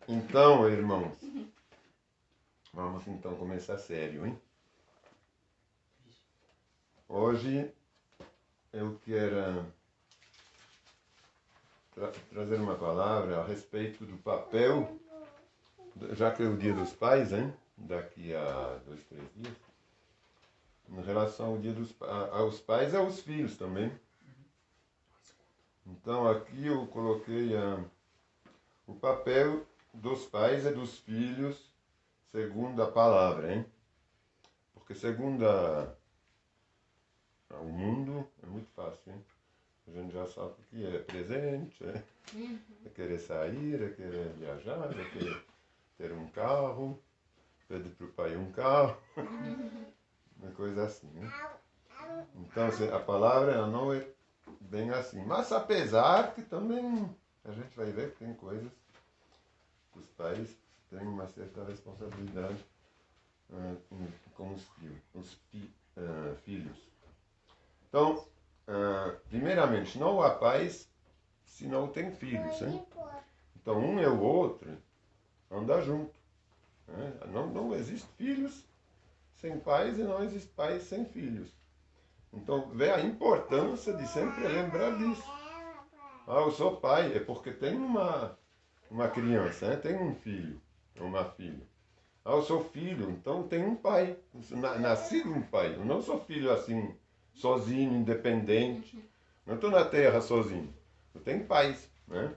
Então, irmãos, vamos então começar sério, hein? Hoje eu quero trazer uma palavra a respeito do papel, já que é o Dia dos Pais, hein? Daqui a 2, 3 dias, em relação ao Dia aos pais e aos filhos também. Então aqui eu coloquei o papel dos pais e dos filhos segundo a palavra, hein? Porque segundo o mundo é muito fácil, hein? A gente já sabe o que é presente, é querer sair, é querer viajar, é querer ter um carro, pedir para o pai um carro, uma coisa assim, né? Então a palavra ela não é bem assim. Mas apesar que também a gente vai ver que tem coisas que os pais têm uma certa responsabilidade com os filhos. Então, primeiramente, não há pais se não tem filhos, hein? Então, um e o outro andam junto. Né? Não existe filhos sem pais e não existe pais sem filhos. Então, vê a importância de sempre lembrar disso. Eu sou pai, é porque tem uma criança, né? Tem um filho, uma filha. Eu sou filho, então tem um pai. Nasci de um pai. Eu não sou filho assim, sozinho, independente. Não estou na terra sozinho. Eu tenho pais, né?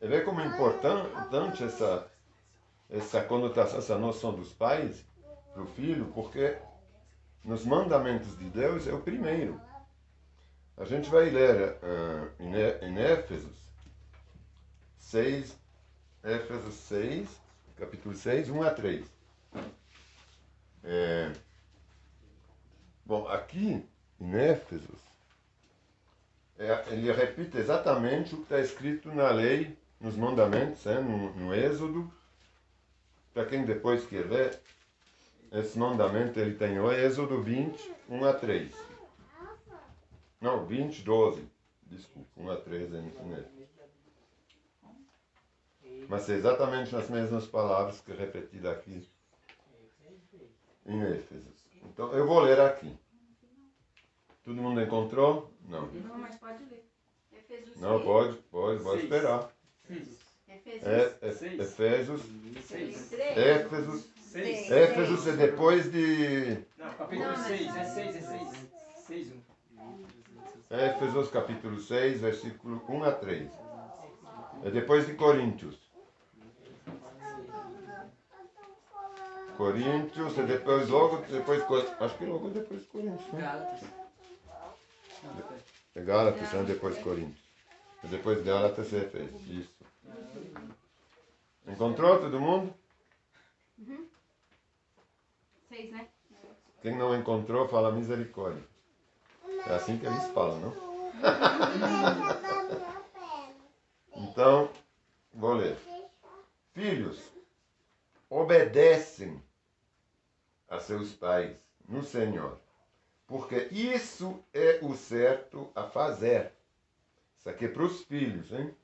Vê como é importante essa conotação, essa noção dos pais para o filho, porque nos mandamentos de Deus é o primeiro. A gente vai ler em Éfesos 6, Éfesos 6, capítulo 6, 1 a 3. Bom, aqui em Éfesos, ele repite exatamente o que está escrito na lei, nos mandamentos, no Êxodo. Para quem depois quer ver, esse mandamento ele tem o Êxodo 20, 1 a 3. Não, 20, 12. Desculpa, 1 a 3 em Éfesos. Mas é exatamente nas mesmas palavras que é repetida aqui em Éfesos. Então eu vou ler aqui. Todo mundo encontrou? Não. Não, mas pode ler. Efésios Não, pode esperar. Efésios 6. Éfesos é depois de... Não, capítulo 6, é 6. Éfesos capítulo 6, versículo 1 a 3. É depois de Coríntios. Coríntios é depois, acho que logo depois de Coríntios, né? Gálatas. É Gálatas, né? Depois de Coríntios. É depois de Gálatas é Efésios. Isso. Encontrou todo mundo? 6, né? Quem não encontrou, fala misericórdia. É assim que eles falam, não? Então, vou ler. Filhos, obedecem a seus pais no Senhor, porque isso é o certo a fazer. Isso aqui é para os filhos, hein?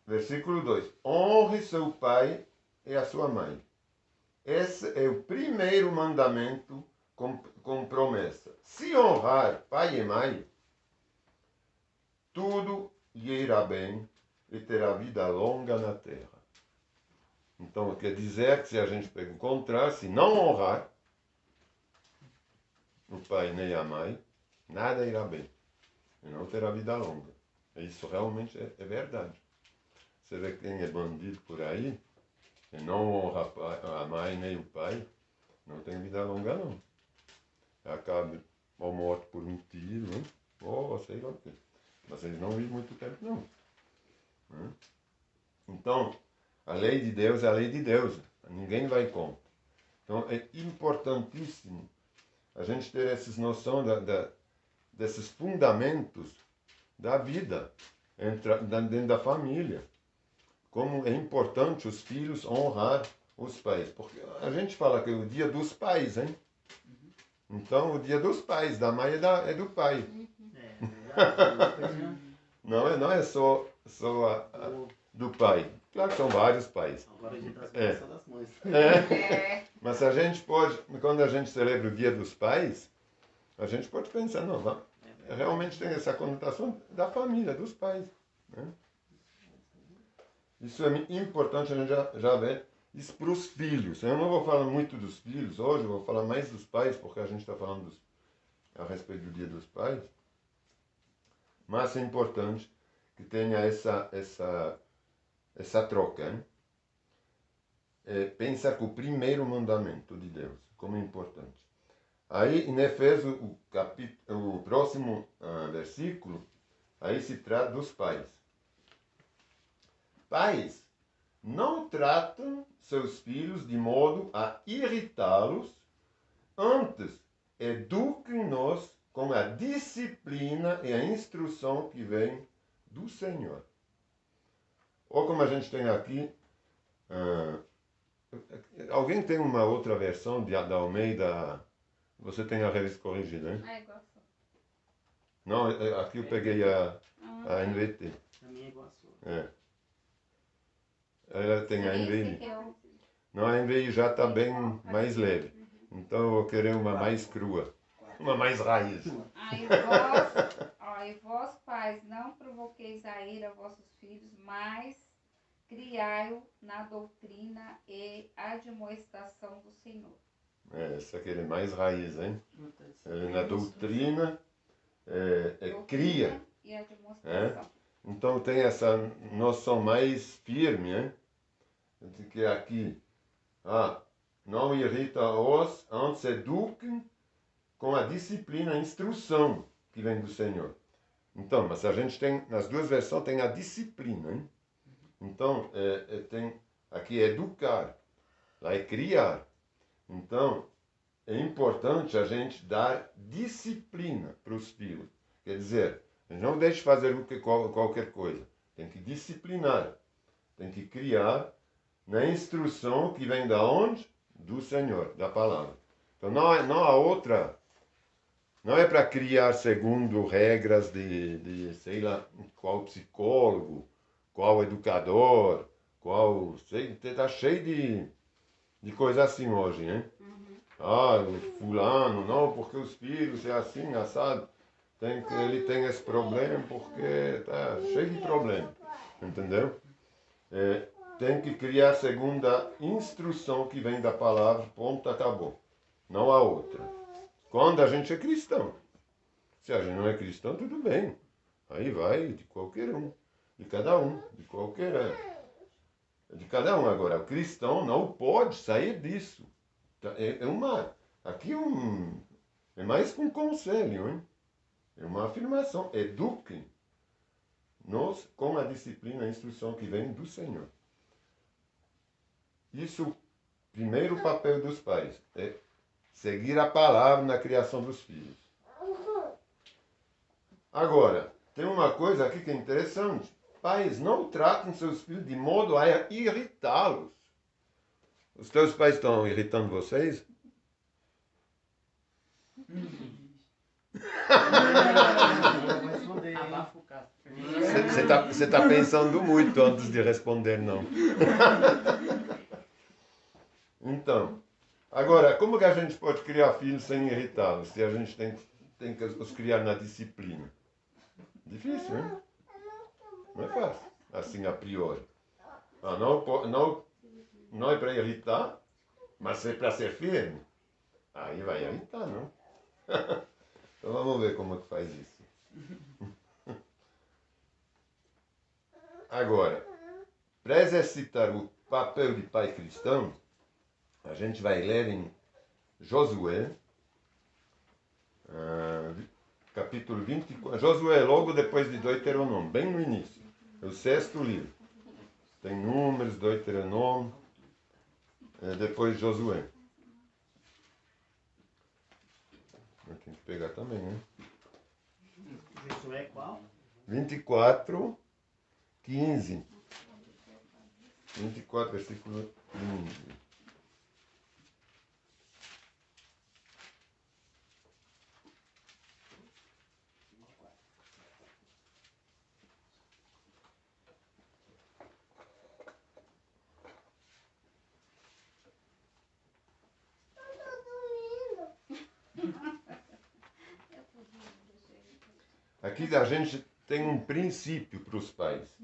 Versículo 2. Honre seu pai e a sua mãe. Esse é o primeiro mandamento com promessa. Se honrar pai e mãe, tudo lhe irá bem e terá vida longa na terra. Então, quer dizer que se a gente encontrar, se não honrar o pai nem a mãe, nada irá bem. E não terá vida longa. Isso realmente é verdade. Você vê quem é bandido por aí, e não honra a mãe nem o pai, não tem vida longa não. Acaba ou morto por um tiro, hein? Ou sei lá o quê. Mas eles não vivem muito tempo não. Então, a lei de Deus é a lei de Deus. Ninguém vai contra. Então é importantíssimo a gente ter essa noção desses fundamentos da vida dentro da família. Como é importante os filhos honrar os pais. Porque a gente fala que é o dia dos pais, hein? Então, o dia dos pais, da mãe é do pai. Não é só do pai. Claro que são vários pais. Agora a gente está expressando das mães. Mas a gente pode, quando a gente celebra o Dia dos Pais, a gente pode pensar, não, realmente tem essa conotação da família, dos pais. Né? Isso é importante, a gente já vê isso para os filhos. Eu não vou falar muito dos filhos hoje, eu vou falar mais dos pais, porque a gente está falando a respeito do Dia dos Pais. Mas é importante que tenha essa troca. Hein? Pensa que o primeiro mandamento de Deus, como é importante. Aí, em Efésios, o próximo versículo, aí se trata dos pais. Pais, não tratam seus filhos de modo a irritá-los, antes eduquem-nos com a disciplina e a instrução que vem do Senhor. Ou como a gente tem aqui, alguém tem uma outra versão da Almeida? Você tem a revista corrigida, hein? É igual a sua. Não, aqui eu peguei a NVT. A minha é igual a sua. Ela tem a NVI. Não, a NVI já está bem mais leve. Então eu vou querer uma mais crua. Uma mais raiz. E vós, pais, não provoqueis a ira vossos filhos, mas criai-o na doutrina e admoestação do Senhor. Essa aqui é mais raiz, hein? Na doutrina, cria. E admoestação. Então tem essa noção mais firme, hein? De que aqui, não irrita-os, antes eduquem com a disciplina, a instrução que vem do Senhor. Então, mas a gente tem, nas duas versões tem a disciplina, hein? Então, tem aqui educar, lá é criar. Então, é importante a gente dar disciplina para os filhos. Quer dizer, não deixe fazer qualquer coisa. Tem que disciplinar. Tem que criar na instrução que vem da onde? Do Senhor, da palavra. Então, não há outra. Não é para criar segundo regras de sei lá, qual psicólogo, qual educador, está cheio de coisa assim hoje, hein? O fulano, não, porque os filhos é assim, assado. Ele tem esse problema porque está cheio de problema, entendeu? Tem que criar segundo a instrução que vem da palavra, ponto, acabou. Não há outra. Quando a gente é cristão. Se a gente não é cristão, tudo bem. Aí vai de qualquer um, de cada um, de cada um. Agora, o cristão não pode sair disso. Aqui é mais que um conselho, hein? É uma afirmação. Eduquem-nos com a disciplina e a instrução que vem do Senhor. Isso, primeiro papel dos pais, é seguir a palavra na criação dos filhos. Agora, tem uma coisa aqui que é interessante. Pais, não tratem seus filhos de modo a irritá-los. Os teus pais estão irritando vocês? Você está pensando muito antes de responder não. Então, agora, como que a gente pode criar filhos sem irritá-los, se a gente tem que os criar na disciplina? Difícil, hein? Não é fácil, assim a priori. Não é para irritar, mas é para ser firme. Aí vai irritar, não? Então vamos ver como é que faz isso. Agora, para exercitar o papel de pai cristão, a gente vai ler em Josué, capítulo 24. Josué, logo depois de Deuteronômio, bem no início. É o 6º livro. Tem Números, Deuteronômio, depois Josué. Tem que pegar também, né? Josué qual? 24, 15. 24, versículo 15. aqui a gente tem um princípio para os pais.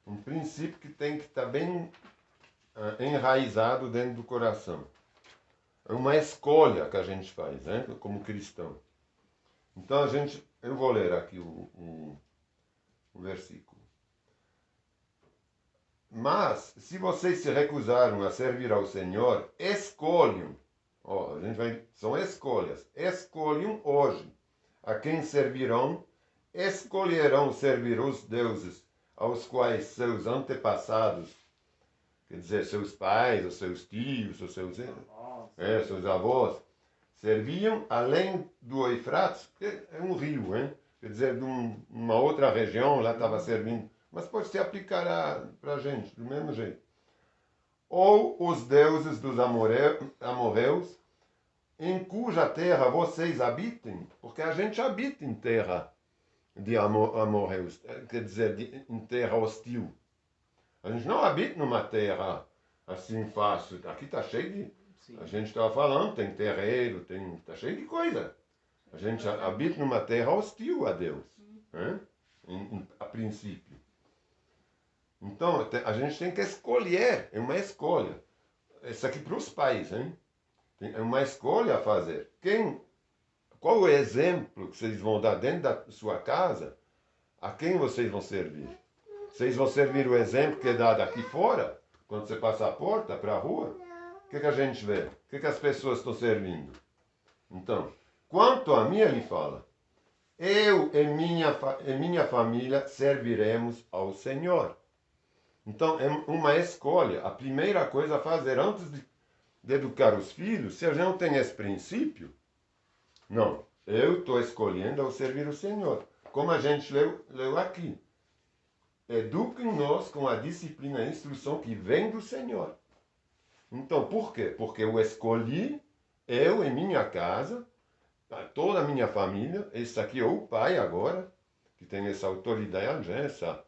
Um princípio que tem que estar bem enraizado dentro do coração. É uma escolha que a gente faz, né? Como cristão. Então eu vou ler aqui o versículo. Mas, se vocês se recusaram a servir ao Senhor, escolham. São escolhas. Escolham hoje a quem servirão. Escolherão servir os deuses aos quais seus antepassados, quer dizer, seus pais, os seus tios, os seus avós, serviam além do Eufrates, que é um rio, hein? Quer dizer, de uma outra região, lá estava servindo. Mas pode se aplicar para a gente, do mesmo jeito. Ou os deuses dos amorreus, em cuja terra vocês habitem, porque a gente habita em terra de amorreus, quer dizer, em terra hostil. A gente não habita numa terra assim fácil. Aqui está cheio de... Sim. A gente estava falando, tem terreiro, está cheio de coisa. A gente habita numa terra hostil a Deus, né? A princípio. Então, a gente tem que escolher, é uma escolha. Isso aqui para os pais, hein? É uma escolha a fazer. Qual o exemplo que vocês vão dar dentro da sua casa? A quem vocês vão servir? Vocês vão servir o exemplo que é dado aqui fora? Quando você passa a porta para a rua? O que a gente vê? O que as pessoas estão servindo? Então, quanto a mim, ele fala, eu e minha família serviremos ao Senhor. Então, é uma escolha. A primeira coisa a fazer antes de educar os filhos, se a gente não tem esse princípio, não, eu estou escolhendo ao servir o Senhor. Como a gente leu aqui. Eduquem-nos com a disciplina e a instrução que vem do Senhor. Então, por quê? Porque eu escolhi, eu em minha casa, toda a minha família, esse aqui é o pai agora, que tem essa autoridade, essa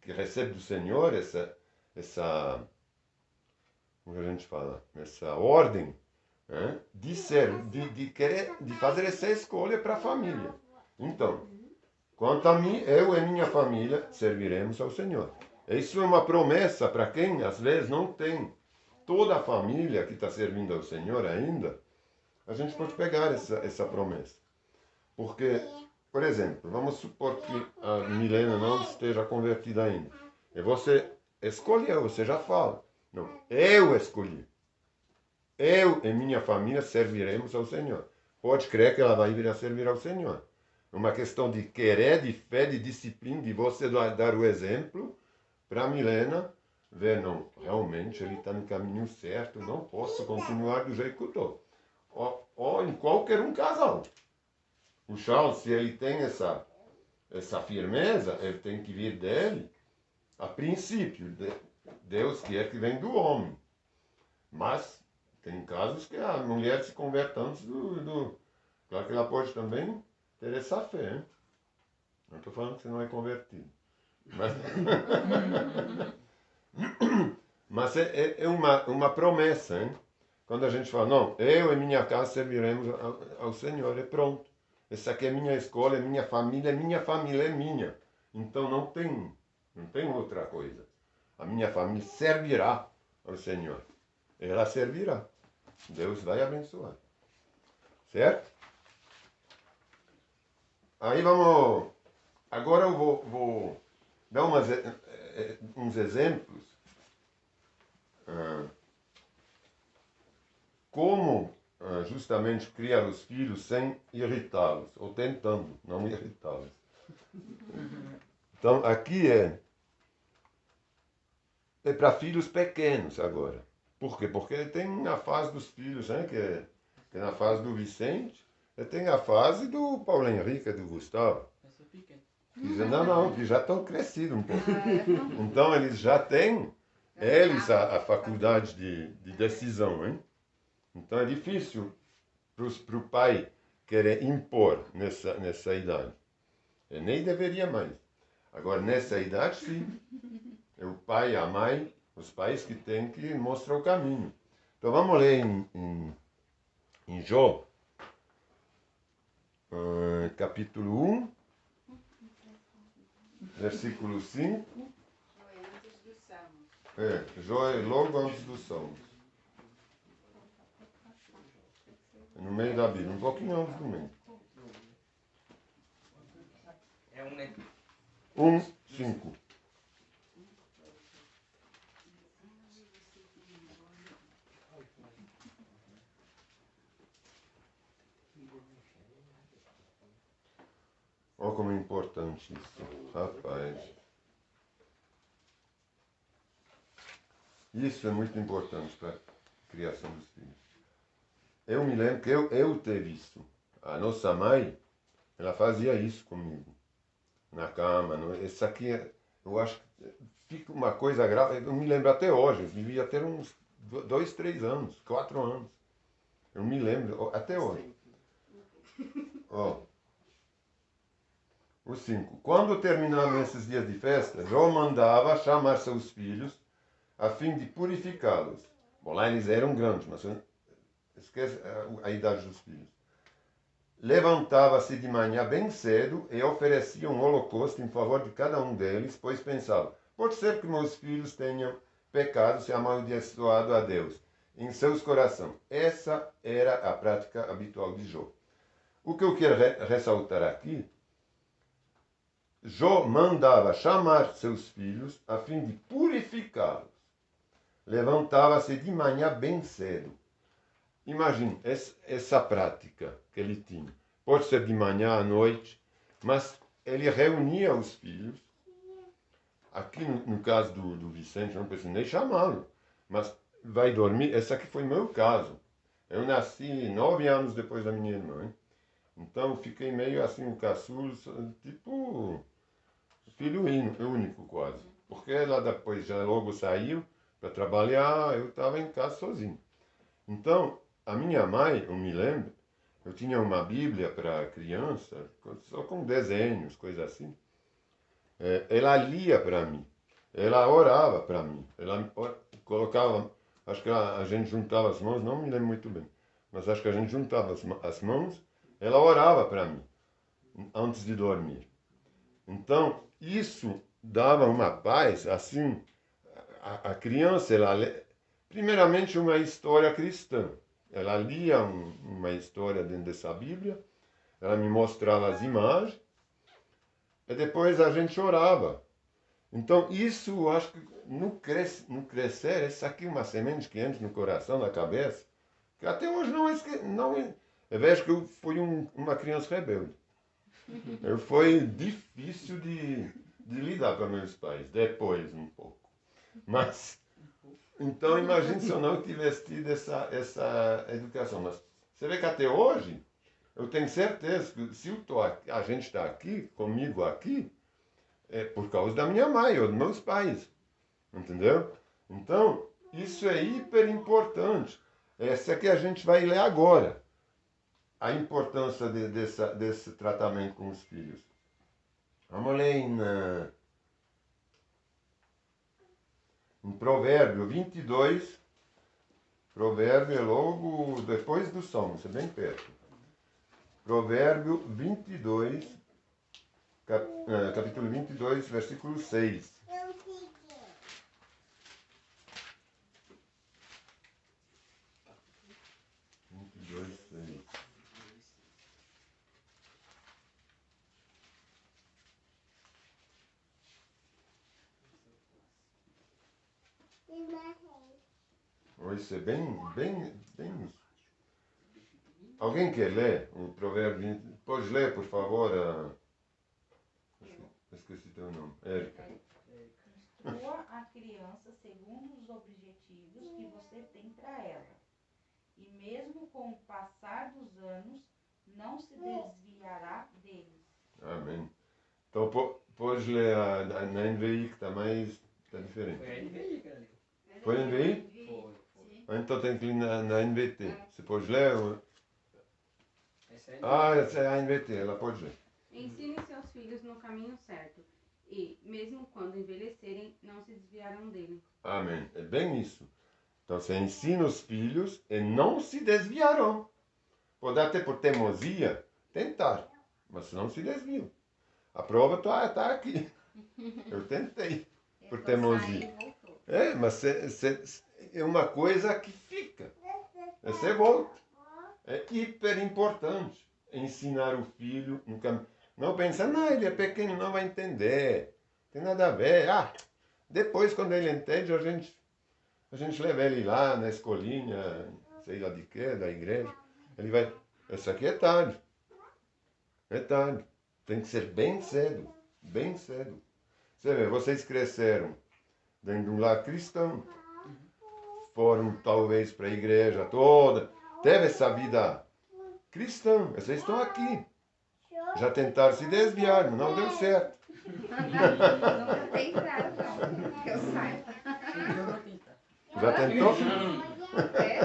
que recebe do Senhor, essa como a gente fala, essa ordem, né, de fazer essa escolha para a família. Então, quanto a mim, eu e minha família serviremos ao Senhor. Isso é uma promessa para quem, às vezes, não tem toda a família que está servindo ao Senhor ainda. A gente pode pegar essa promessa. Porque, por exemplo, vamos supor que a Milena não esteja convertida ainda. E você escolheu, você já fala. Não, eu escolhi. Eu e minha família serviremos ao Senhor. Pode crer que ela vai vir a servir ao Senhor. É uma questão de querer, de fé, de disciplina, de você dar o exemplo para a Milena ver, não, realmente ele está no caminho certo, não posso continuar do jeito que eu estou. Ou em qualquer um casal. O Charles, se ele tem essa firmeza, ele tem que vir dele, a princípio. Deus quer que venha do homem. Mas tem casos que a mulher se converte antes Claro que ela pode também ter essa fé, hein? Não estou falando que você não é convertido. Mas é uma promessa, hein? Quando a gente fala, não, eu e minha casa serviremos ao Senhor, é pronto. Essa aqui é minha escolha, é minha família é minha. Então não tem outra coisa. A minha família servirá ao Senhor. Ela servirá. Deus vai abençoar. Certo? Aí vamos... Agora eu vou dar uns exemplos. Como justamente criar os filhos sem irritá-los. Ou tentando não irritá-los. Então aqui é para filhos pequenos agora. Por quê? Porque tem a fase dos filhos, né, que é na fase do Vicente, e tem a fase do Paulo Henrique, do Gustavo. Que já estão crescidos um pouco. Então eles já têm, a faculdade de decisão, hein? Então é difícil para o pai querer impor nessa idade. Ele nem deveria mais. Agora, nessa idade, sim. É o pai e a mãe, os pais que têm que mostrar o caminho. Então vamos ler em Jó. capítulo 1, versículo 5. Foi antes dos Salmos. Jó é logo antes dos Salmos. No meio da Bíblia, um pouquinho antes do meio. É um, né? 1, 5. Olha como é importante isso, rapaz. Isso é muito importante para a criação dos filhos. Eu me lembro que eu ter visto. A nossa mãe, ela fazia isso comigo. Na cama. Isso aqui, eu acho que fica uma coisa grave. Eu me lembro até hoje. Eu vivia até uns 2, 3 anos, 4 anos. Eu me lembro até hoje. Ó. O 5. Quando terminavam esses dias de festa, Jó mandava chamar seus filhos a fim de purificá-los. Bom, lá eles eram grandes, mas esquece a idade dos filhos. Levantava-se de manhã bem cedo e oferecia um holocausto em favor de cada um deles, pois pensava, pode ser que meus filhos tenham pecado e amaldiçoado a Deus em seus corações. Essa era a prática habitual de Jó. O que eu quero ressaltar aqui, Jó mandava chamar seus filhos a fim de purificá-los. Levantava-se de manhã bem cedo. Imagine essa prática que ele tinha. Pode ser de manhã à noite, mas ele reunia os filhos. Aqui no caso do Vicente, eu não preciso nem chamá-lo, mas vai dormir. Esse aqui foi meu caso. Eu nasci 9 anos depois da minha irmã. Então fiquei meio assim, um caçulo, tipo filho único quase. Porque ela depois já logo saiu para trabalhar, eu estava em casa sozinho. Então, a minha mãe, eu me lembro, eu tinha uma Bíblia para criança, só com desenhos, coisas assim. Ela lia para mim, ela orava para mim, ela colocava, acho que a gente juntava as mãos, não me lembro muito bem, mas acho que a gente juntava as mãos, ela orava para mim, antes de dormir. Então, isso dava uma paz, assim, a criança, ela primeiramente uma história cristã. Ela lia uma história dentro dessa Bíblia, ela me mostrava as imagens, e depois a gente orava. Então, isso eu acho que no crescer, essa aqui é uma semente que entra no coração, na cabeça, que até hoje eu vejo que eu fui uma criança rebelde. Foi difícil de lidar com meus pais, depois um pouco. Mas, então imagine se eu não tivesse tido essa educação. Mas você vê que até hoje, eu tenho certeza que se a gente está aqui, comigo aqui, é por causa da minha mãe ou dos meus pais. Entendeu? Então, isso é hiper importante. Essa que a gente vai ler agora. A importância desse tratamento com os filhos. Vamos ler em Provérbio 22. Provérbio é logo depois do Salmo, é bem perto. Provérbio 22, capítulo 22, versículo 6. Isso é bem. Alguém quer ler o provérbio 20? Pode ler, por favor? Esqueci teu nome. Érica. Instrua a criança segundo os objetivos que você tem para ela. E mesmo com o passar dos anos, não se desviará deles. Amém. Então, pode ler na NVI, que está diferente. Foi a NVI, cara. Foi a NVI? Então tem que ir na NVT. Você pode ler? Essa é a NVT, ela pode ler. Ensine seus filhos no caminho certo, e, mesmo quando envelhecerem, não se desviarão dele. Amém. É bem isso. Então você ensina os filhos e não se desviarão. Pode até por teimosia. tentar, mas não se desviam. A prova está aqui. Eu tentei, por teimosia. Mas é uma coisa que fica. Você volta. É hiper importante ensinar o filho no caminho. Não pensa, não, ele é pequeno, não vai entender. Tem nada a ver. Depois, quando ele entende, a gente leva ele lá na escolinha, sei lá de quê, da igreja. Ele vai, isso aqui é tarde. É tarde. Tem que ser bem cedo. Bem cedo. Você vê, vocês cresceram dentro de um lar cristão. Foram talvez para a igreja toda. Teve essa vida cristã. Vocês estão aqui. Já tentaram se desviar, mas não deu certo. Nunca tentaram, não. Que eu saiba. Já tentou? É?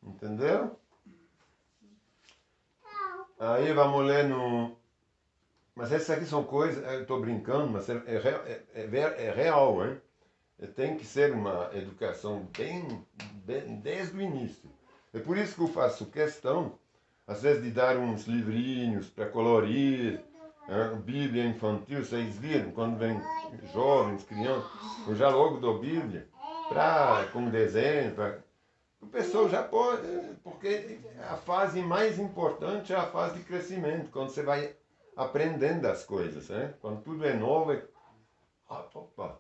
Entendeu? Aí vamos ler no... Mas essas aqui são coisas, eu estou brincando, mas é real, hein? Tem que ser uma educação bem desde o início. É por isso que eu faço questão, às vezes, de dar uns livrinhos para colorir, Bíblia infantil, vocês viram, quando vem jovens, crianças, eu já logo dou Bíblia, com desenho, o pessoal já pode, porque a fase mais importante é a fase de crescimento, quando você vai aprendendo as coisas, né? Quando tudo é novo, opa.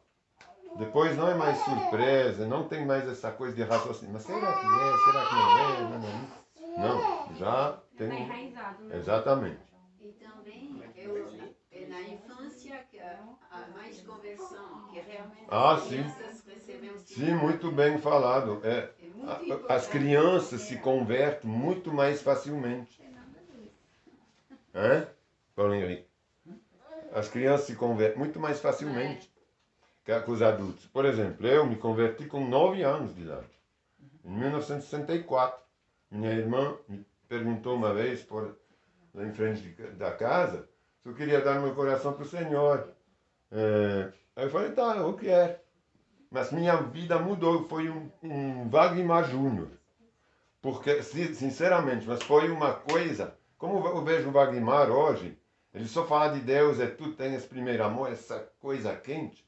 Depois não é mais surpresa, não tem mais essa coisa de raciocínio. Mas será que é? Será que não é? Não, já tem. Está enraizado, né? Exatamente. E também é na infância que há mais conversão, que realmente as Sim. crianças recebem o Sim, muito bem falado. muito importante. As crianças se convertem muito mais facilmente. Paulo Henrique? As crianças se convertem muito mais facilmente que os adultos. Por exemplo, eu me converti com 9 anos de idade, em 1964. Minha irmã me perguntou uma vez, lá em frente da casa, se eu queria dar meu coração para o Senhor. Aí eu falei, tá, eu quero. Mas minha vida mudou, foi um Wagner Júnior. Porque, sinceramente, mas foi uma coisa, como eu vejo o Wagner hoje, ele só fala de Deus, tudo tem esse primeiro amor, essa coisa quente.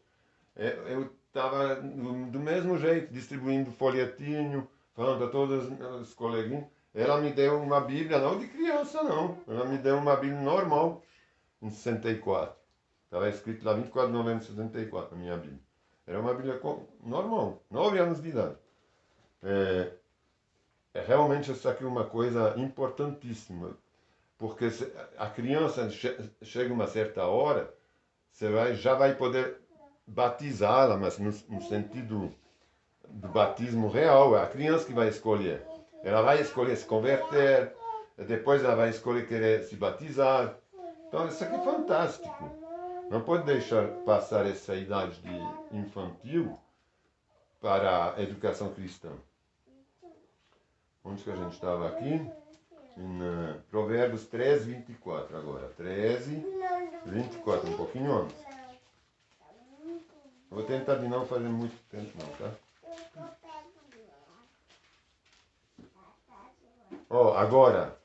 Eu estava do mesmo jeito, distribuindo folhetinho, falando a todos os coleguinhas. Ela me deu uma Bíblia, não de criança, não. Ela me deu uma Bíblia normal, em 64. Estava escrito lá 24 de novembro de 64, a minha Bíblia. Era uma Bíblia normal, 9 anos de idade. Realmente isso aqui é uma coisa importantíssima. Porque a criança chega uma certa hora, você já vai poder batizá-la, mas no sentido do batismo real, é a criança que vai escolher. Ela vai escolher se converter, depois ela vai escolher querer se batizar. Então isso aqui é fantástico. Não pode deixar passar essa idade de infantil para a educação cristã. Onde que a gente estava aqui? Em Provérbios 13, 24 agora. 13, 24, um pouquinho antes. Vou tentar de não fazer muito tempo não, tá? Agora,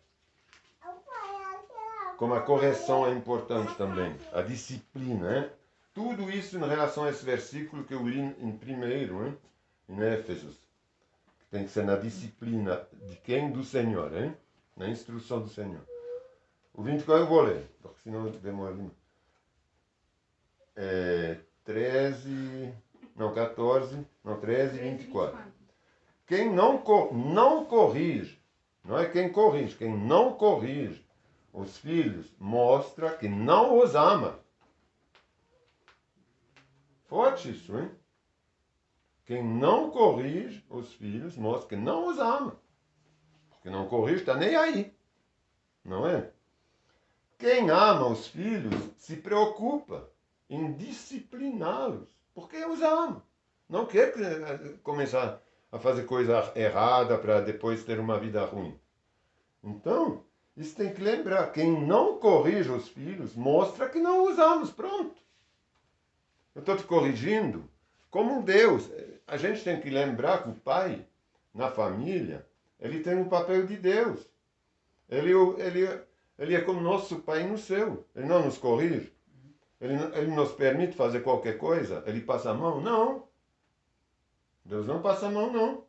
como a correção é importante também, a disciplina, hein? Tudo isso em relação a esse versículo que eu li em primeiro, hein? Em Éfesos. Tem que ser na disciplina de quem? Do Senhor, hein? Na instrução do Senhor. O 24 eu vou ler, porque senão demora demais. 13, 24. Quem não corrige, não é quem corrige, quem não corrige os filhos, mostra que não os ama. Forte isso, hein? Quem não corrige os filhos, mostra que não os ama. Porque não corrige, está nem aí. Não é? Quem ama os filhos se preocupa em discipliná-los, porque os ama. Não quer começar a fazer coisa errada para depois ter uma vida ruim. Então, isso tem que lembrar. Quem não corrige os filhos, mostra que não os ama. Pronto. Eu estou te corrigindo como Deus. A gente tem que lembrar que o pai, na família, ele tem um papel de Deus. Ele é como nosso Pai no céu. Ele não nos corrige. Ele nos permite fazer qualquer coisa. Ele passa a mão? Não. Deus não passa a mão, não.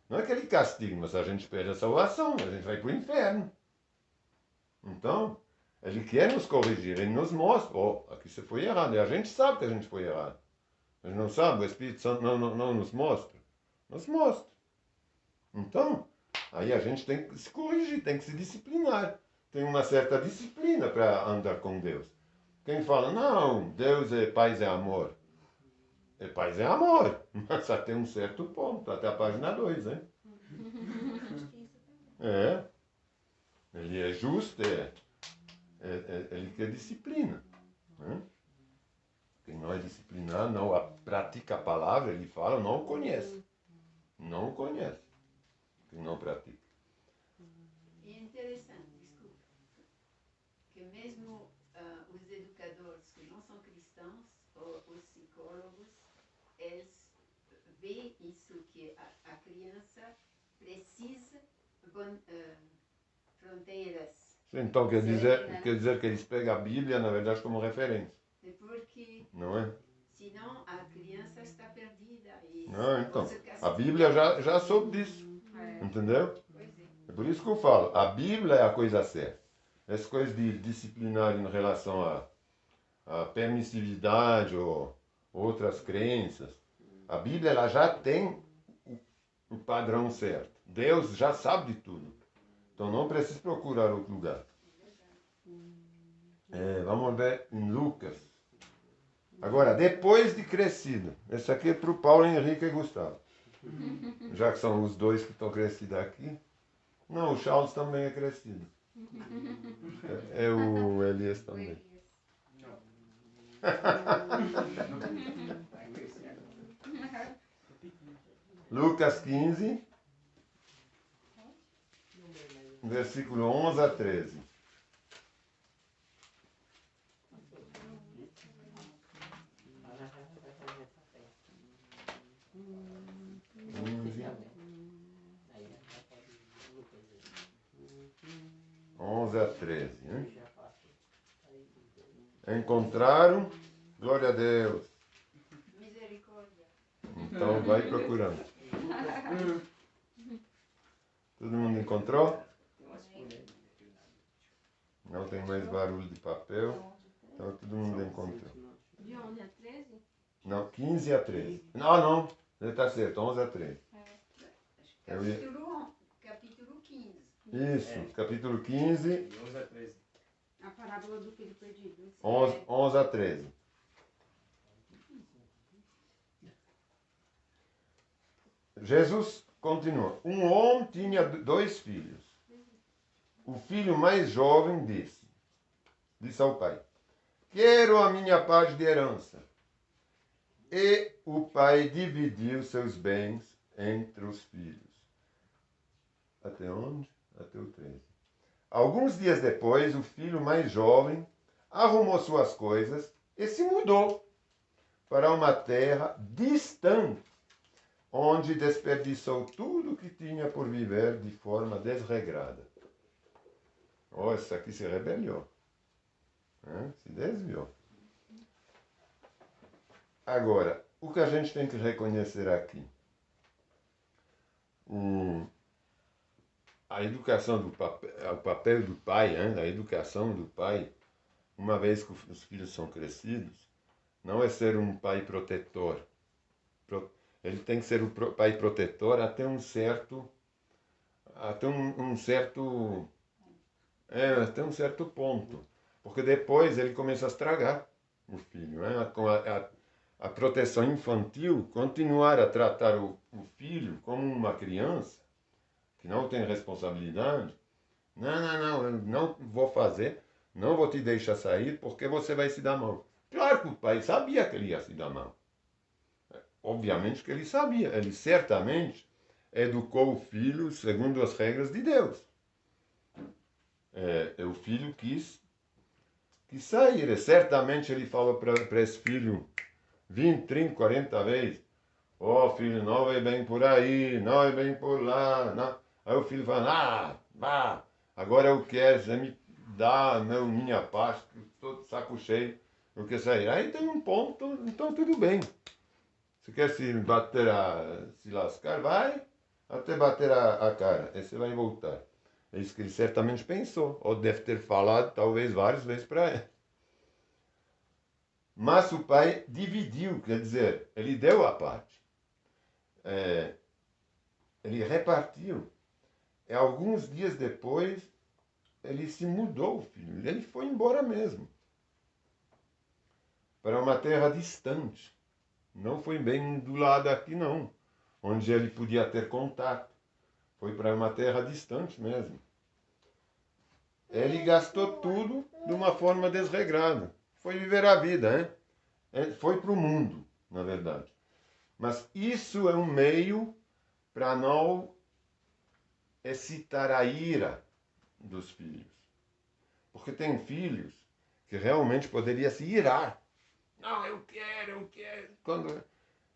Não é que ele castigue, mas a gente perde a salvação, a gente vai para o inferno. Então, ele quer nos corrigir, ele nos mostra, aqui você foi errado, e a gente sabe que a gente foi errado. A gente não sabe, o Espírito Santo não nos mostra. Nos mostra. Então, aí a gente tem que se corrigir, tem que se disciplinar. Tem uma certa disciplina para andar com Deus. Quem fala, não, Deus é paz é amor. Paz é amor, mas até um certo ponto, até a página 2, hein? Ele é justo, ele quer disciplina. Né? Quem não é disciplinado, não pratica a palavra, ele fala, não o conhece. Não o conhece. Quem não pratica. E é interessante, desculpa, que mesmo os educadores que não são cristãos, ou os psicólogos, eles veem isso que a criança precisa fronteiras. Então quer dizer que eles pegam a Bíblia, na verdade, como referência. Porque não é? senão a criança está perdida. E não, então, a Bíblia já soube disso. Entendeu? Pois é. É por isso que eu falo, a Bíblia é a coisa certa. Essa coisa de disciplinar em relação à permissividade ou outras crenças, a Bíblia ela já tem o padrão certo. Deus já sabe de tudo. Então não precisa procurar outro lugar. Vamos ver em Lucas. Agora, depois de crescido. Esse aqui é para o Paulo Henrique e Gustavo. Já que são os dois que estão crescidos aqui. Não, o Charles também é crescido. É o Elias também. Lucas 15, versículo 11 a 13. Onze a 13. Né? Encontraram? Glória a Deus. Misericórdia. Então vai procurando. Todo mundo encontrou? Não tem mais barulho de papel. Então todo mundo encontrou. De 11 a 13? Não, 15 a 13. Não. Ele está certo, 11 a 13. Capítulo 15. Isso, capítulo 15. 11 a 13. A parábola do filho perdido. 11 a 13. Jesus continua. Um homem tinha 2 filhos. O filho mais jovem disse ao pai: quero a minha parte de herança. E o pai dividiu seus bens entre os filhos. Até onde? Até o 13. Alguns dias depois, o filho mais jovem arrumou suas coisas e se mudou para uma terra distante, onde desperdiçou tudo o que tinha por viver de forma desregrada. Esse aqui se rebelou. Se desviou. Agora, o que a gente tem que reconhecer aqui? A educação do papel, o papel do pai, a educação do pai, uma vez que os filhos são crescidos, não é ser um pai protetor. Ele tem que ser o pai protetor até um certo ponto. Porque depois ele começa a estragar o filho. Com a proteção infantil, continuar a tratar o filho como uma criança, que não tem responsabilidade. Não, eu não vou fazer, não vou te deixar sair porque você vai se dar mal. Claro que o pai sabia que ele ia se dar mal. Obviamente que ele sabia. Ele certamente educou o filho segundo as regras de Deus. O filho quis sair. E certamente ele falou para esse filho 20, 30, 40 vezes: filho, não vai bem por aí, não vai bem por lá. Não. Aí o filho fala, agora eu quero, você me dá minha parte, estou de saco cheio, eu quero sair. Aí tem um ponto, então tudo bem. Se quer se lascar, vai até bater a cara. Aí você vai voltar. É isso que ele certamente pensou, ou deve ter falado talvez várias vezes para ele. Mas o pai dividiu, quer dizer, ele deu a parte. Ele repartiu. E alguns dias depois, ele se mudou, o filho. Ele foi embora mesmo. Para uma terra distante. Não foi bem do lado aqui, não. Onde ele podia ter contato. Foi para uma terra distante mesmo. Ele gastou tudo de uma forma desregrada. Foi viver a vida, hein? Foi para o mundo, na verdade. Mas isso é um meio para não excitar a ira dos filhos. Porque tem filhos que realmente poderiam se irar. Não, eu quero.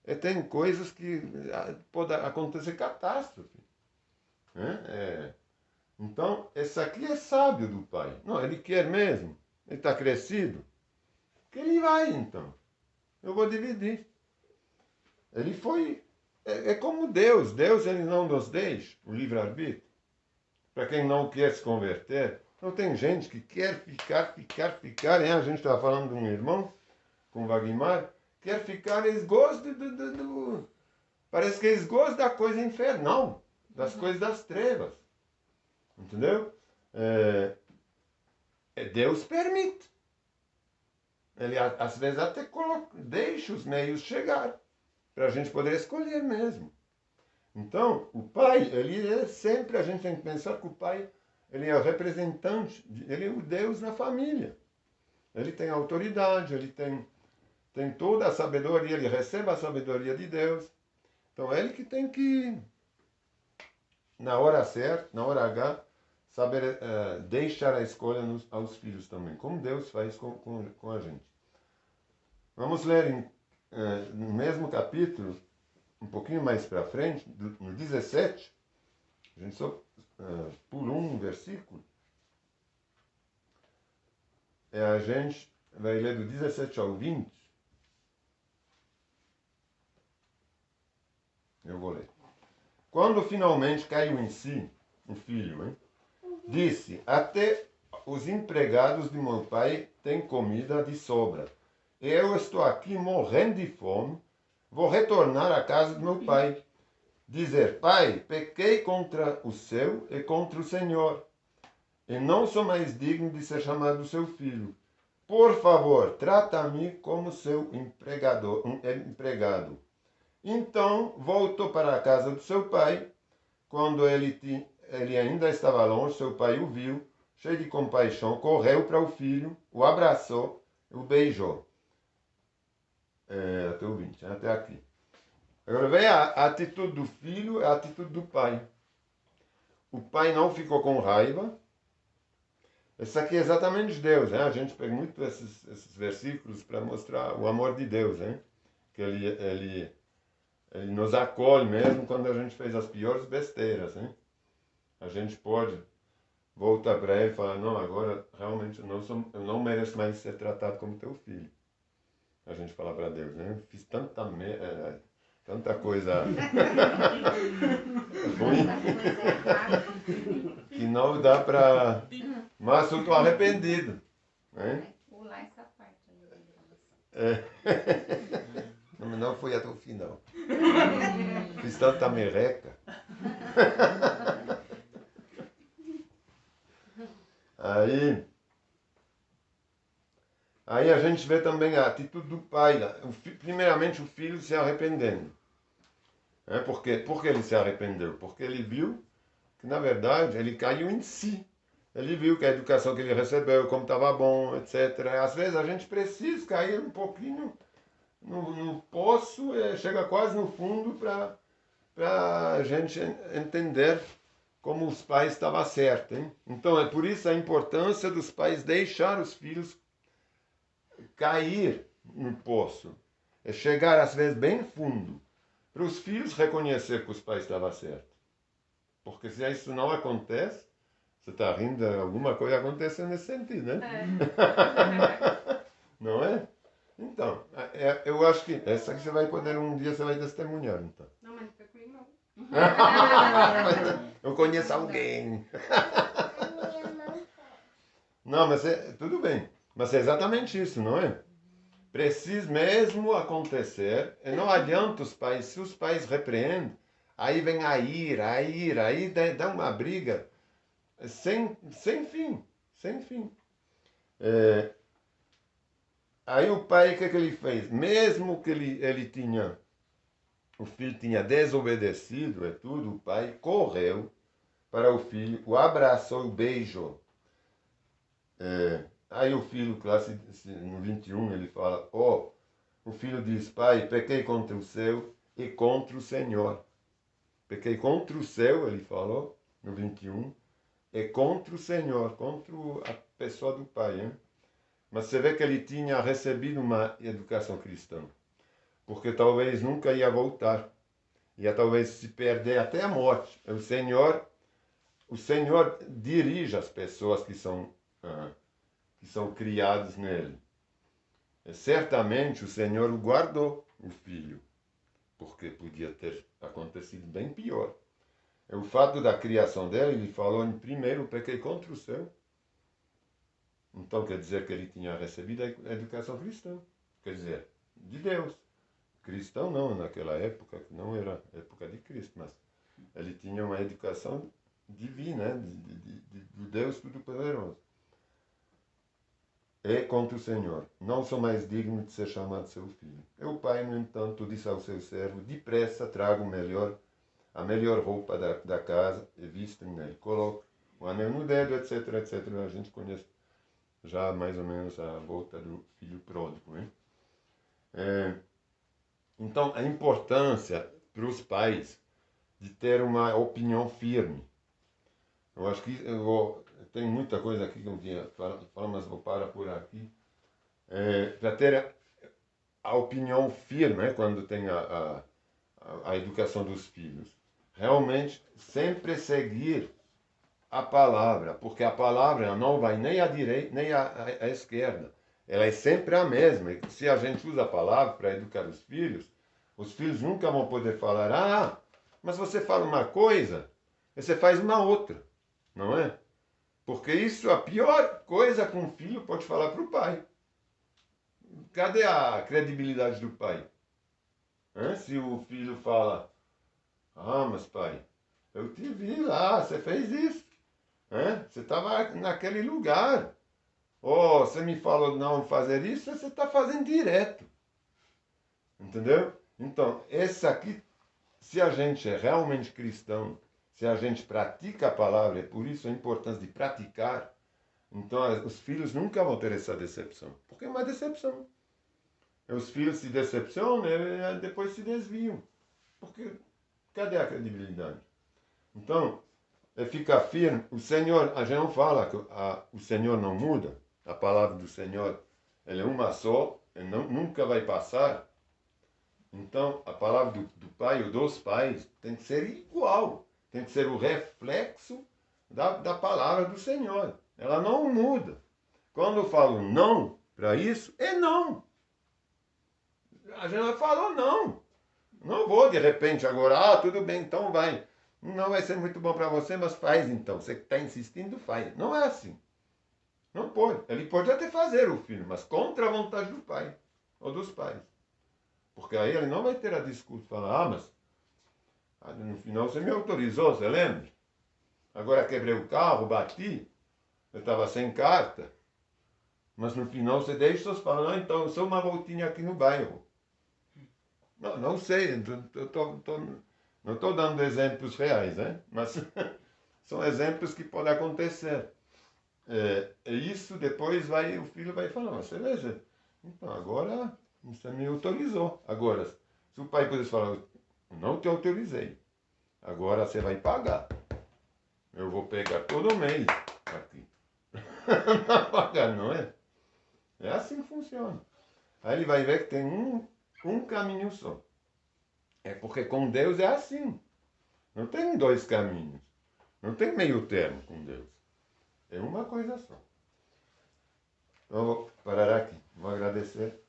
E tem coisas que pode acontecer catástrofe. Então, esse aqui é sábio do pai. Não, ele quer mesmo. Ele está crescido. Que ele vai, então. Eu vou dividir. Ele foi... É como Deus. Deus, ele não nos deixa o livre-arbítrio. Para quem não quer se converter. Então, tem gente que quer ficar. A gente estava falando de um irmão, com o Wagmar, quer ficar, eles gostam parece que eles gostam da coisa infernal, das coisas das trevas. Entendeu? Deus permite. Ele às vezes até deixa os meios chegar, para a gente poder escolher mesmo. Então, o pai, ele é sempre, a gente tem que pensar que o pai, ele é o representante, ele é o Deus na família. Ele tem autoridade, ele tem toda a sabedoria, ele recebe a sabedoria de Deus. Então, é ele que tem que, na hora certa, na hora H, saber deixar a escolha aos filhos também, como Deus faz com a gente. Vamos ler no mesmo capítulo, um pouquinho mais para frente, no 17, a gente só pula um versículo, a gente vai ler do 17 ao 20. Eu vou ler. Quando finalmente caiu em si o filho, disse, até os empregados de meu pai têm comida de sobra. Eu estou aqui morrendo de fome, vou retornar à casa do meu pai. Dizer, pai, pequei contra o céu e contra o Senhor, e não sou mais digno de ser chamado seu filho. Por favor, trata-me como seu empregado. Então voltou para a casa do seu pai. Quando ele ainda estava longe, seu pai o viu, cheio de compaixão, correu para o filho, o abraçou e o beijou. Até o 20, até aqui. Agora vem a atitude do filho e a atitude do pai. O pai não ficou com raiva. Isso aqui é exatamente Deus. A gente pega muito esses versículos para mostrar o amor de Deus. Que ele nos acolhe mesmo quando a gente fez as piores besteiras. A gente pode voltar para ele e falar, não, agora realmente eu não mereço mais ser tratado como teu filho. A gente fala para Deus, fiz tanta coisa ruim que não dá para... Mas eu estou arrependido. Pular essa parte. Não fui até o final. Fiz tanta merreca. Aí a gente vê também a atitude do pai. Primeiramente o filho se arrependendo. Por que ele se arrependeu? Porque ele viu que, na verdade, ele caiu em si. Ele viu que a educação que ele recebeu, como estava bom, etc. Às vezes a gente precisa cair um pouquinho no poço, chega quase no fundo para a gente entender como os pais estavam certos. Então é por isso a importância dos pais deixar os filhos cair no poço. É chegar às vezes bem fundo, para os filhos reconhecer que os pais estavam certos. Porque se isso não acontece, você está rindo, alguma coisa acontece nesse sentido, né? Não é? Então, eu acho que essa que você vai poder, um dia você vai testemunhar, então. Não, mas não foi comigo, não. Eu conheço alguém. Não, mas tudo bem. Mas é exatamente isso, não é? Precisa mesmo acontecer. E não adianta os pais, se os pais repreendem, aí vem a ira, aí dá uma briga sem fim. Sem fim. Aí o pai, o que ele fez? Mesmo que o filho tinha desobedecido e tudo, o pai correu para o filho, o abraçou, o beijou. Aí o filho, no 21, ele fala, o filho diz, pai, pequei contra o céu e contra o Senhor. Pequei contra o céu, ele falou, no 21, e contra o Senhor, contra a pessoa do pai. Hein? Mas você vê que ele tinha recebido uma educação cristã, porque talvez nunca ia voltar, ia talvez se perder até a morte. O Senhor dirige as pessoas que são criadas nele. E certamente o Senhor guardou o filho, porque podia ter acontecido bem pior. E o fato da criação dele, ele falou em primeiro, pequei contra o céu. Então quer dizer que ele tinha recebido a educação cristã, quer dizer, de Deus. Cristão não, naquela época, que não era época de Cristo, mas ele tinha uma educação divina, do Deus Todo-Poderoso. E contra o Senhor, não sou mais digno de ser chamado seu filho. E o pai, no entanto, disse ao seu servo, depressa traga a melhor roupa da casa e vistem nele. Coloque o anel no dedo, etc, etc. A gente conhece já mais ou menos a volta do filho pródigo. Hein? Então, a importância para os pais de ter uma opinião firme. Eu acho que tem muita coisa aqui que um dia falo, mas vou parar por aqui. Para ter a opinião firme, né, quando tem a educação dos filhos. Realmente, sempre seguir a palavra, porque a palavra não vai nem à direita, nem à esquerda. Ela é sempre a mesma. E se a gente usa a palavra para educar os filhos nunca vão poder falar, mas você fala uma coisa e você faz uma outra, não é? Porque isso é a pior coisa que um filho pode falar para o pai. Cadê a credibilidade do pai? Se o filho fala, mas pai, eu te vi lá, você fez isso. Você estava naquele lugar. Você me falou não fazer isso, você está fazendo direto. Entendeu? Então, esse aqui, se a gente é realmente cristão, se a gente pratica a palavra, é por isso a importância de praticar, então os filhos nunca vão ter essa decepção. Porque é uma decepção. Os filhos se decepcionam e depois se desviam. Porque cadê a credibilidade? Então, fica firme. O Senhor, a gente não fala que o Senhor não muda. A palavra do Senhor, ela é uma só, e nunca vai passar. Então, a palavra do pai ou dos pais tem que ser igual. Tem que ser o reflexo da palavra do Senhor. Ela não muda. Quando eu falo não para isso, é não. A gente falou não. Não vou de repente agora, tudo bem, então vai. Não vai ser muito bom para você, mas faz então. Você que está insistindo, faz. Não é assim. Não pode. Ele pode até fazer o filho, mas contra a vontade do pai ou dos pais. Porque aí ele não vai ter a desculpa de falar, mas no final você me autorizou, você lembra? Agora quebrei o carro, bati, eu estava sem carta, mas no final você deixa os falar, então eu sou uma voltinha aqui no bairro. Não sei, não estou dando exemplos reais, né? Mas são exemplos que podem acontecer. E isso depois o filho vai falar, mas você veja, então agora você me autorizou. Agora, se o pai pudesse falar, não te autorizei, agora você vai pagar. Eu vou pegar todo mês aqui. Não vai pagar, não é? É assim que funciona. Aí ele vai ver que tem um caminho só. É porque com Deus é assim. Não tem dois caminhos. Não tem meio termo com Deus. É uma coisa só. Então, vou parar aqui. Vou agradecer.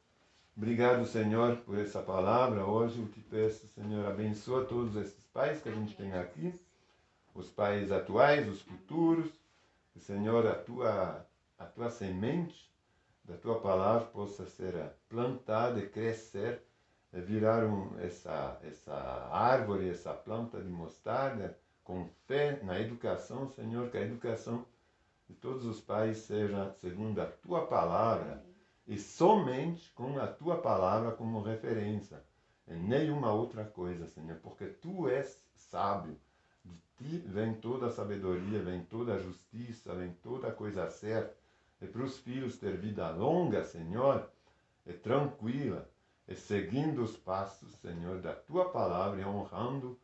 Obrigado, Senhor, por essa palavra. Hoje eu te peço, Senhor, abençoa todos esses pais que a gente tem aqui. Os pais atuais, os futuros. Que, Senhor, a tua semente da tua palavra possa ser plantada e crescer, e virar essa árvore, essa planta de mostarda, com fé na educação, Senhor, que a educação de todos os pais seja segundo a tua palavra e somente com a tua palavra como referência, e nenhuma outra coisa, Senhor, porque tu és sábio. De ti vem toda a sabedoria, vem toda a justiça, vem toda a coisa certa. E para os filhos ter vida longa, Senhor, e tranquila, e seguindo os passos, Senhor, da tua palavra e honrando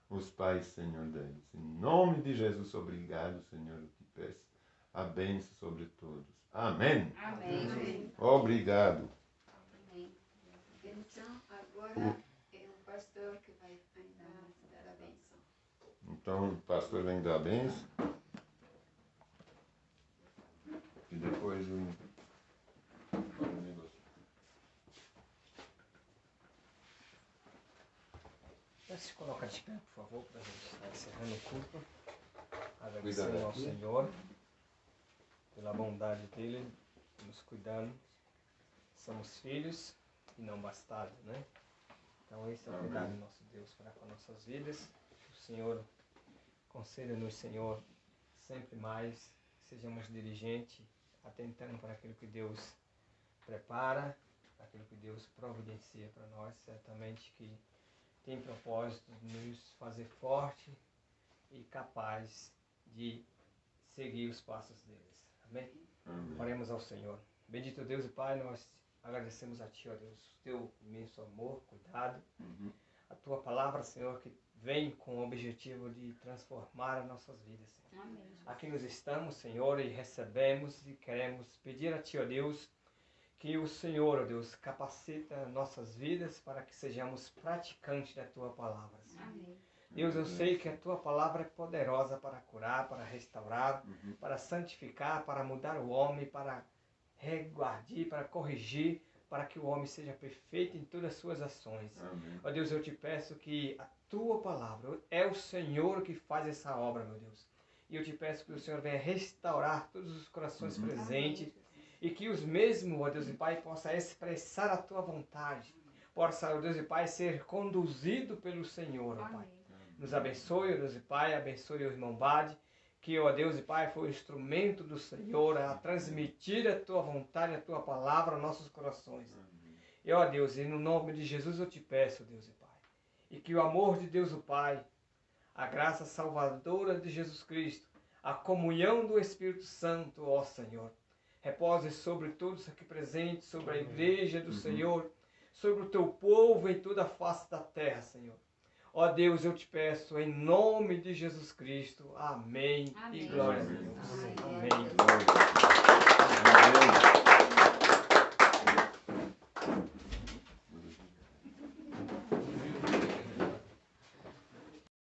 os pais, Senhor, deles. Em nome de Jesus, obrigado, Senhor, eu te peço a bênção sobre todos. Amém. Amém. Obrigado. Amém. Então, agora é o pastor que vai dar a bênção. Então, o pastor vem dar a bênção. E depois o negócio. Se coloca de pé, por favor, para a gente estar encerrando o culto. Cuidado Agradecendo ao aqui. Senhor pela bondade dele, nos cuidando. Somos filhos e não bastardos, né? Então esse é o cuidado do nosso Deus para com nossas vidas. O Senhor conceda-nos, Senhor, sempre mais, sejamos diligentes, atentando para aquilo que Deus prepara, para aquilo que Deus providencia para nós, certamente que tem propósito de nos fazer forte e capaz de seguir os passos deles. Amém? Amém. Oremos ao Senhor. Bendito Deus e Pai, nós agradecemos a Ti, ó Deus, o Teu imenso amor, cuidado, a Tua palavra, Senhor, que vem com o objetivo de transformar as nossas vidas, Senhor. Amém. Aqui nós estamos, Senhor, e recebemos e queremos pedir a Ti, ó Deus, que o Senhor, ó Deus, capacita nossas vidas para que sejamos praticantes da Tua palavra, Senhor. Amém. Deus, eu sei que a Tua palavra é poderosa para curar, para restaurar, para santificar, para mudar o homem, para reguardir, para corrigir, para que o homem seja perfeito em todas as suas ações. Amém. Ó Deus, eu te peço que a Tua palavra, é o Senhor que faz essa obra, meu Deus. E eu te peço que o Senhor venha restaurar todos os corações presentes, e que os mesmos, ó Deus e Pai, possa expressar a Tua vontade. Possa, ó Deus e Pai, ser conduzido pelo Senhor, ó Pai. Nos abençoe, ó Deus e Pai, abençoe o irmão Bade, que, ó Deus e Pai, foi o instrumento do Senhor a transmitir a Tua vontade, a Tua palavra aos nossos corações. E, ó Deus, e no nome de Jesus eu te peço, Deus e Pai, e que o amor de Deus o Pai, a graça salvadora de Jesus Cristo, a comunhão do Espírito Santo, ó Senhor, repose sobre todos aqui presentes, sobre a igreja do Senhor, sobre o Teu povo em toda a face da terra, Senhor. Ó Deus, eu te peço, em nome de Jesus Cristo, amém, Amém. e glória a Amém. Deus. Amém. Amém. Amém.